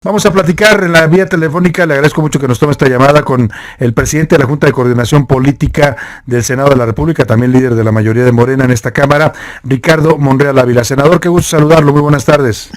Vamos a platicar en la vía telefónica, le agradezco mucho que nos tome esta llamada con el presidente de la Junta de Coordinación Política del Senado de la República, también líder de la mayoría de Morena en esta Cámara, Ricardo Monreal Ávila. Senador, qué gusto saludarlo, muy buenas tardes.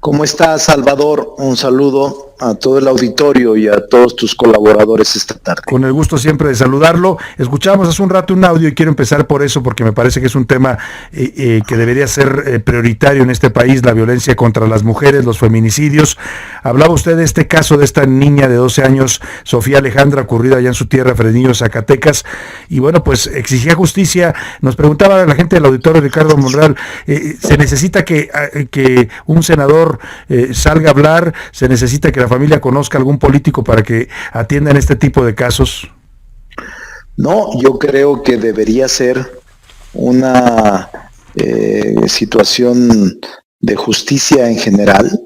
¿Cómo estás, Salvador? Un saludo a todo el auditorio y a todos tus colaboradores esta tarde. Con el gusto siempre de saludarlo. Escuchamos hace un rato un audio y quiero empezar por eso porque me parece que es un tema que debería ser prioritario en este país, la violencia contra las mujeres, los feminicidios. Hablaba usted de este caso de esta niña de 12 años, Sofía Alejandra, ocurrida allá en su tierra, Fresnillo, Zacatecas, y bueno, pues exigía justicia. Nos preguntaba la gente del auditorio, Ricardo Monreal, ¿se necesita que un senador salga a hablar? ¿Se necesita que la familia conozca a algún político para que atiendan este tipo de casos? No, yo creo que debería ser una situación de justicia en general.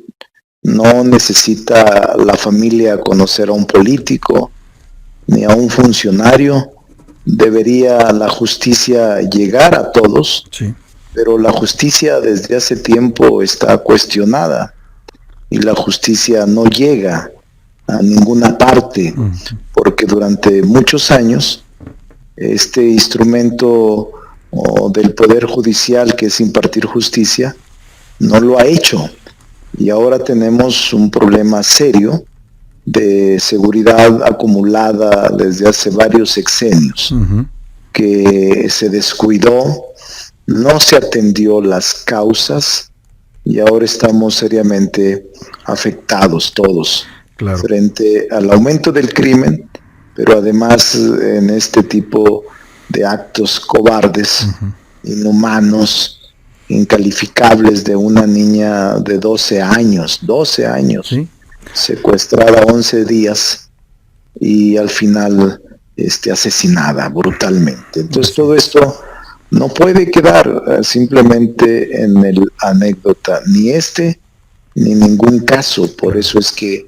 No necesita la familia conocer a un político ni a un funcionario. Debería la justicia llegar a todos, sí. Pero la justicia desde hace tiempo está cuestionada y la justicia no llega a ninguna parte, porque durante muchos años este instrumento del Poder Judicial, que es impartir justicia, no lo ha hecho. Y ahora tenemos un problema serio de seguridad acumulada desde hace varios sexenios, que se descuidó, no se atendió las causas y ahora estamos seriamente afectados todos, claro, frente al aumento del crimen, pero además en este tipo de actos cobardes, inhumanos, incalificables de una niña de 12 años, ¿sí? Secuestrada 11 días y al final asesinada brutalmente. Entonces todo esto no puede quedar simplemente en el anécdota, ni ni ningún caso. Por eso es que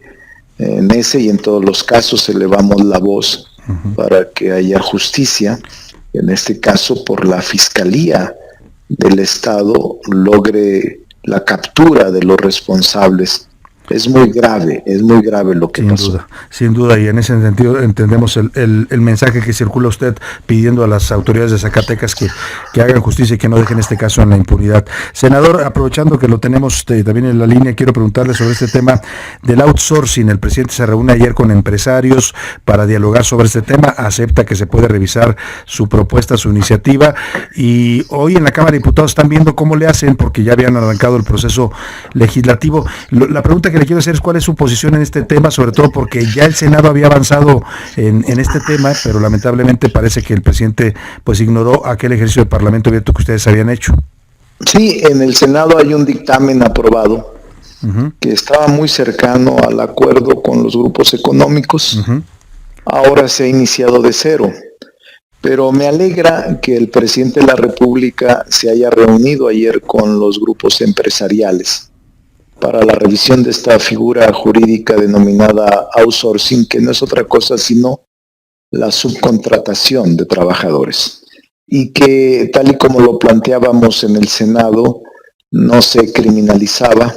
en ese y en todos los casos elevamos la voz para que haya justicia. En este caso, por la Fiscalía del Estado logre la captura de los responsables. Es muy grave lo que pasó. Sin duda, y en ese sentido entendemos el mensaje que circula usted pidiendo a las autoridades de Zacatecas que hagan justicia y que no dejen este caso en la impunidad. Senador, aprovechando que lo tenemos también en la línea, quiero preguntarle sobre este tema del outsourcing. El presidente se reúne ayer con empresarios para dialogar sobre este tema, acepta que se puede revisar su propuesta, su iniciativa, y hoy en la Cámara de Diputados están viendo cómo le hacen, porque ya habían arrancado el proceso legislativo. La pregunta que le quiero hacer es cuál es su posición en este tema, sobre todo porque ya el Senado había avanzado en este tema, pero lamentablemente parece que el presidente pues ignoró aquel ejercicio de Parlamento abierto que ustedes habían hecho. Sí, en el Senado hay un dictamen aprobado que estaba muy cercano al acuerdo con los grupos económicos. Ahora se ha iniciado de cero, pero me alegra que el presidente de la República se haya reunido ayer con los grupos empresariales para la revisión de esta figura jurídica denominada outsourcing, que no es otra cosa sino la subcontratación de trabajadores, y que, tal y como lo planteábamos en el Senado, no se criminalizaba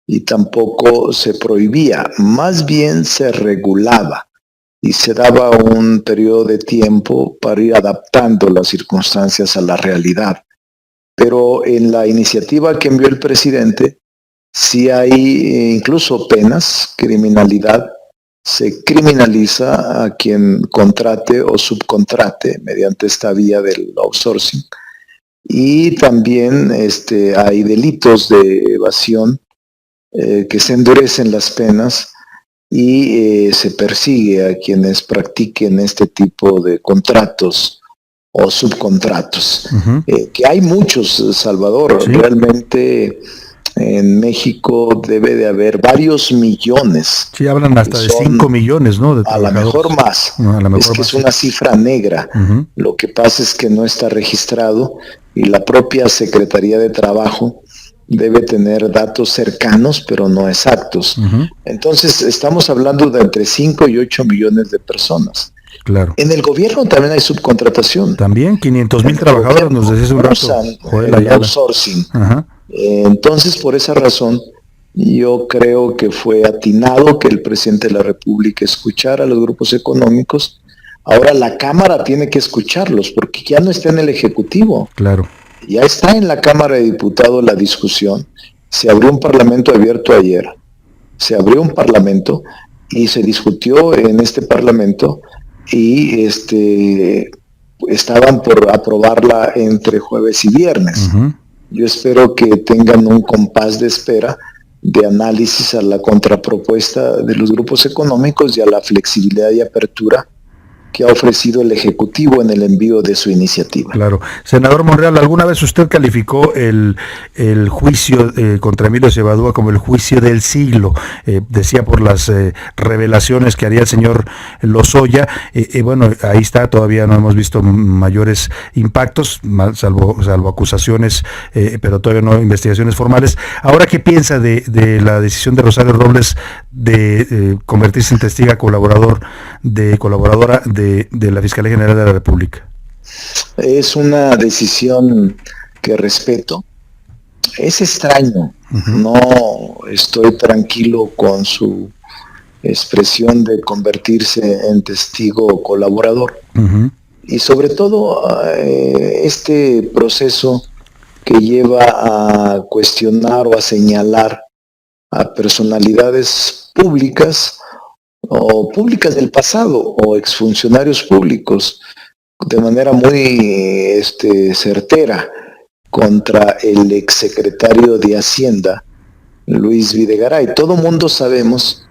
y tampoco se prohibía, más bien se regulaba y se daba un periodo de tiempo para ir adaptando las circunstancias a la realidad. Pero en la iniciativa que envió el presidente, si hay incluso penas, criminalidad, se criminaliza a quien contrate o subcontrate mediante esta vía del outsourcing. Y también hay delitos de evasión que se endurecen las penas y se persigue a quienes practiquen este tipo de contratos o subcontratos. Que hay muchos, Salvador, ¿sí? Realmente en México debe de haber varios millones. Sí, hablan hasta de 5 millones, ¿no? De a lo mejor más. No, a lo mejor es que más, es una cifra negra. Lo que pasa es que no está registrado y la propia Secretaría de Trabajo debe tener datos cercanos, pero no exactos. Entonces, estamos hablando de entre 5 y 8 millones de personas. Claro. En el gobierno también hay subcontratación. También 500,000 trabajadores, nos decía hace un rato. El outsourcing. Entonces, por esa razón, Yo creo que fue atinado que el presidente de la República escuchara a los grupos económicos. Ahora la Cámara tiene que escucharlos porque ya no está en el Ejecutivo. Claro. Ya está en la Cámara de Diputados la discusión. Se abrió un parlamento abierto ayer. Se abrió un parlamento y se discutió en este parlamento y estaban por aprobarla entre jueves y viernes. Uh-huh. Yo espero que tengan un compás de espera de análisis a la contrapropuesta de los grupos económicos y a la flexibilidad y apertura que ha ofrecido el Ejecutivo en el envío de su iniciativa. Claro. Senador Monreal, ¿alguna vez usted calificó el juicio contra Emilio Cebadúa como el juicio del siglo? Decía por las revelaciones que haría el señor Lozoya. Bueno, ahí está, todavía no hemos visto mayores impactos, salvo acusaciones, pero todavía no investigaciones formales. Ahora, ¿qué piensa de la decisión de Rosario Robles de convertirse en testiga colaboradora de la Fiscalía General de la República? Es una decisión que respeto. Es extraño. Uh-huh. No estoy tranquilo con su expresión de convertirse en testigo colaborador. Uh-huh. Y sobre todo este proceso que lleva a cuestionar o a señalar a personalidades públicas o públicas del pasado o exfuncionarios públicos de manera muy certera contra el exsecretario de Hacienda, Luis Videgaray. Todo mundo sabemos,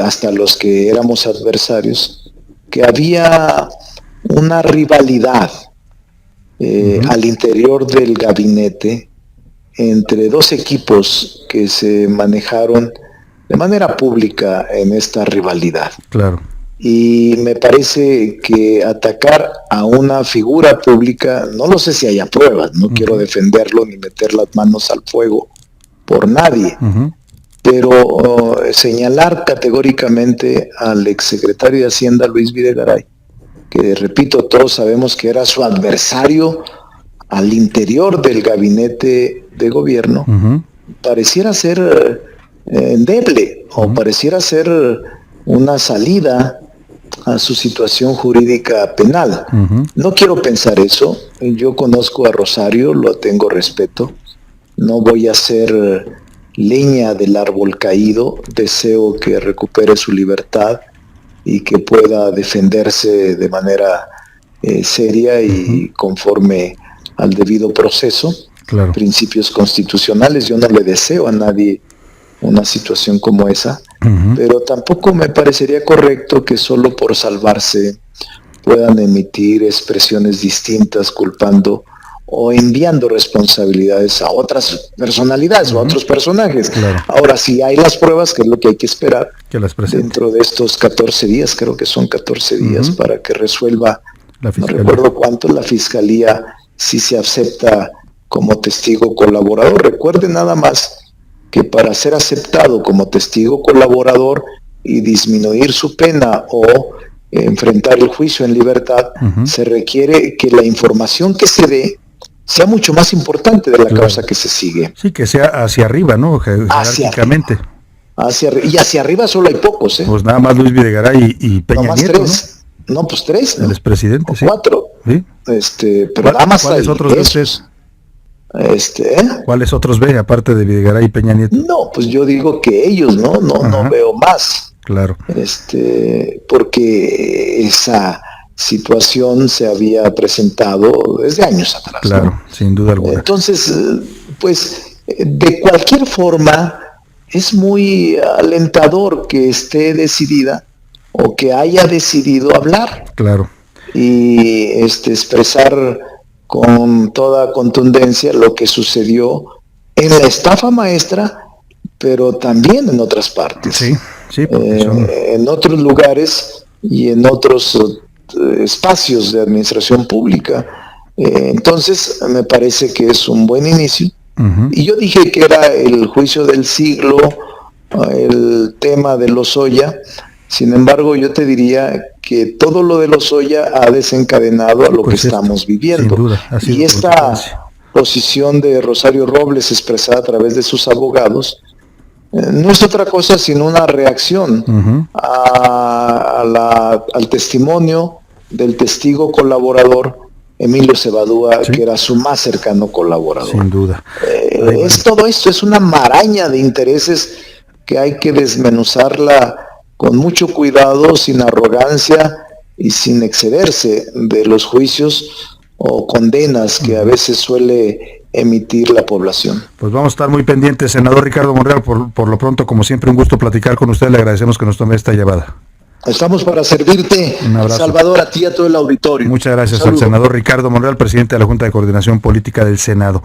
hasta los que éramos adversarios, que había una rivalidad al interior del gabinete entre dos equipos que se manejaron de manera pública en esta rivalidad. Claro. Y me parece que atacar a una figura pública, no lo sé si haya pruebas, no quiero defenderlo ni meter las manos al fuego por nadie, pero señalar categóricamente al exsecretario de Hacienda, Luis Videgaray, que repito, todos sabemos que era su adversario al interior del gabinete de gobierno, pareciera ser endeble o pareciera ser una salida a su situación jurídica penal. No quiero pensar eso. Yo conozco a Rosario, lo tengo respeto. No voy a ser leña del árbol caído. Deseo que recupere su libertad y que pueda defenderse de manera seria y conforme al debido proceso. Claro. Principios constitucionales. Yo no le deseo a nadie una situación como esa, pero tampoco me parecería correcto que solo por salvarse puedan emitir expresiones distintas culpando o enviando responsabilidades a otras personalidades o a otros personajes. Claro. Ahora, si hay las pruebas, que es lo que hay que esperar, que las dentro de estos 14 días, creo que son 14 días, para que resuelva, no recuerdo cuánto, la Fiscalía, si se acepta como testigo colaborador. Recuerde nada más que para ser aceptado como testigo colaborador y disminuir su pena o enfrentar el juicio en libertad, se requiere que la información que se dé sea mucho más importante de la causa que se sigue. Sí, que sea hacia arriba, ¿no? Jerárquicamente. Y hacia arriba solo hay pocos, ¿eh? Pues nada más Luis Videgaray y Peña Nieto, tres. ¿No? Pues tres, ¿no? El expresidente, sí. 4. ¿Sí? Pero nada más ¿cuáles otros de ustedes? ¿Cuáles otros ve aparte de Videgaray y Peña Nieto? No, pues yo digo que ellos, no veo más. Claro. Porque esa situación se había presentado desde años atrás. Claro, ¿no? Sin duda alguna. Entonces, pues, de cualquier forma, es muy alentador que esté decidida o que haya decidido hablar. Claro. Y expresar con toda contundencia lo que sucedió en la estafa maestra, pero también en otras partes. Sí. En otros lugares y en otros espacios de administración pública. Entonces, me parece que es un buen inicio. Y yo dije que era el juicio del siglo, el tema de Lozoya. Sin embargo, yo te diría que todo lo de Lozoya ha desencadenado a lo que estamos viviendo. Sin duda, y esta posición de Rosario Robles expresada a través de sus abogados no es otra cosa sino una reacción al testimonio del testigo colaborador Emilio Cebadúa, Sí. que era su más cercano colaborador. Sin duda. Es todo esto, es una maraña de intereses que hay que desmenuzarla con mucho cuidado, sin arrogancia y sin excederse de los juicios o condenas que a veces suele emitir la población. Pues vamos a estar muy pendientes, senador Ricardo Monreal. Por lo pronto, como siempre, un gusto platicar con usted. Le agradecemos que nos tome esta llamada. Estamos para servirte, Un abrazo. Salvador, a ti y a todo el auditorio. Muchas gracias Un al saludo. senador Ricardo Monreal, presidente de la Junta de Coordinación Política del Senado.